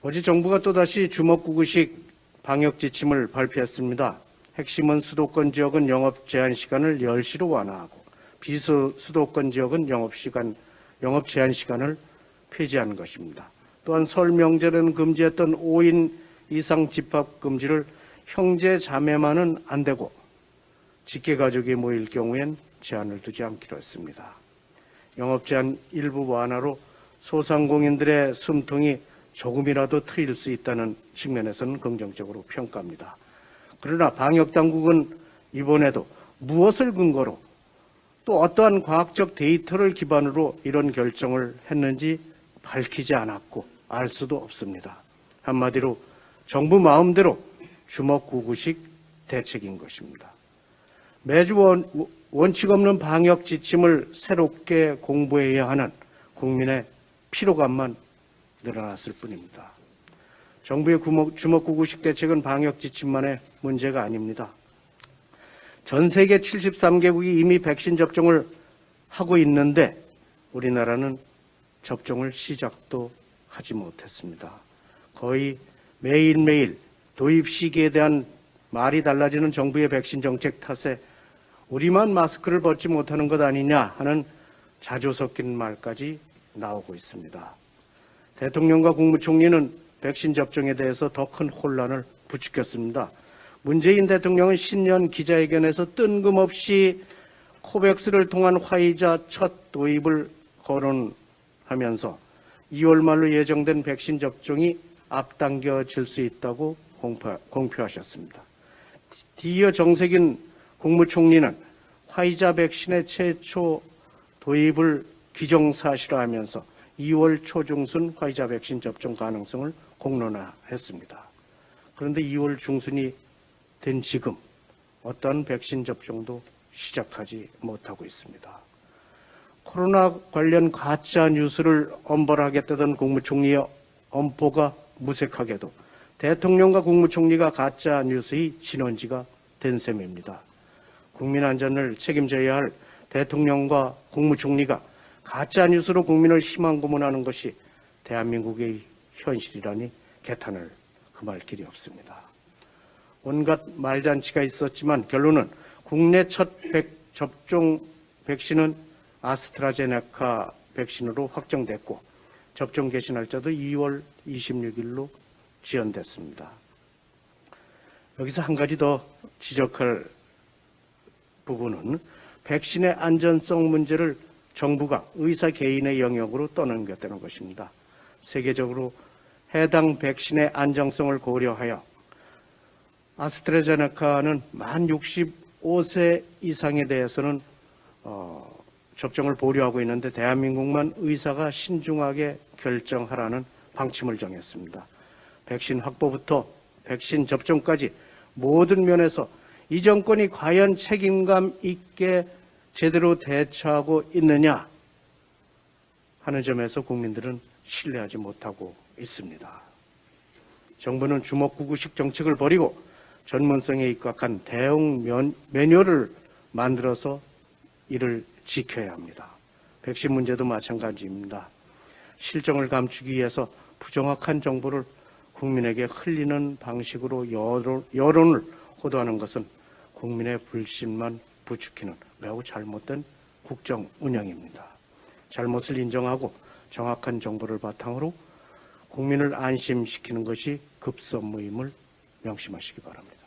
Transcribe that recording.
어제 정부가 또다시 주먹구구식 방역 지침을 발표했습니다. 핵심은 수도권 지역은 영업 제한 시간을 10시로 완화하고 비수도권 지역은 영업 제한 시간을 폐지하는 것입니다. 또한 설 명절에는 금지했던 5인 이상 집합 금지를 형제 자매만은 안 되고 직계 가족이 모일 경우엔 제한을 두지 않기로 했습니다. 영업 제한 일부 완화로 소상공인들의 숨통이 조금이라도 트일 수 있다는 측면에서는 긍정적으로 평가합니다. 그러나 방역당국은 이번에도 무엇을 근거로 또 어떠한 과학적 데이터를 기반으로 이런 결정을 했는지 밝히지 않았고 알 수도 없습니다. 한마디로 정부 마음대로 주먹구구식 대책인 것입니다. 매주 원칙 없는 방역 지침을 새롭게 공부해야 하는 국민의 피로감만 늘어났을 뿐입니다. 정부의 주먹구구식 대책은 방역 지침만의 문제가 아닙니다. 전 세계 73개국이 이미 백신 접종을 하고 있는데 우리나라는 접종을 시작도 하지 못했습니다. 거의 매일매일 도입 시기에 대한 말이 달라지는 정부의 백신 정책 탓에 우리만 마스크를 벗지 못하는 것 아니냐 하는 자조 섞인 말까지 나오고 있습니다. 대통령과 국무총리는 백신 접종에 대해서 더 큰 혼란을 부추겼습니다. 문재인 대통령은 신년 기자회견에서 뜬금없이 코백스를 통한 화이자 첫 도입을 거론하면서 2월 말로 예정된 백신 접종이 앞당겨질 수 있다고 공표하셨습니다. 뒤이어 정세균 국무총리는 화이자 백신의 최초 도입을 기정사실화하면서 2월 초중순 화이자 백신 접종 가능성을 공론화했습니다. 그런데 2월 중순이 된 지금 어떤 백신 접종도 시작하지 못하고 있습니다. 코로나 관련 가짜 뉴스를 엄벌하겠다던 국무총리의 엄포가 무색하게도 대통령과 국무총리가 가짜 뉴스의 진원지가 된 셈입니다. 국민 안전을 책임져야 할 대통령과 국무총리가 가짜 뉴스로 국민을 희망 고문하는 것이 대한민국의 현실이라니 개탄을 금할 길이 없습니다. 온갖 말잔치가 있었지만 결론은 국내 첫 접종 백신은 아스트라제네카 백신으로 확정됐고 접종 개시 날짜도 2월 26일로 지연됐습니다. 여기서 한 가지 더 지적할 부분은 백신의 안전성 문제를 정부가 의사 개인의 영역으로 떠넘겼다는 것입니다. 세계적으로 해당 백신의 안정성을 고려하여 아스트라제네카는 만 65세 이상에 대해서는 접종을 보류하고 있는데 대한민국만 의사가 신중하게 결정하라는 방침을 정했습니다. 백신 확보부터 백신 접종까지 모든 면에서 이 정권이 과연 책임감 있게 제대로 대처하고 있느냐 하는 점에서 국민들은 신뢰하지 못하고 있습니다. 정부는 주먹구구식 정책을 버리고 전문성에 입각한 대응 매뉴얼을 만들어서 이를 지켜야 합니다. 백신 문제도 마찬가지입니다. 실정을 감추기 위해서 부정확한 정보를 국민에게 흘리는 방식으로 여론을 호도하는 것은 국민의 불신만 부추기는 매우 잘못된 국정 운영입니다. 잘못을 인정하고 정확한 정보를 바탕으로 국민을 안심시키는 것이 급선무임을 명심하시기 바랍니다.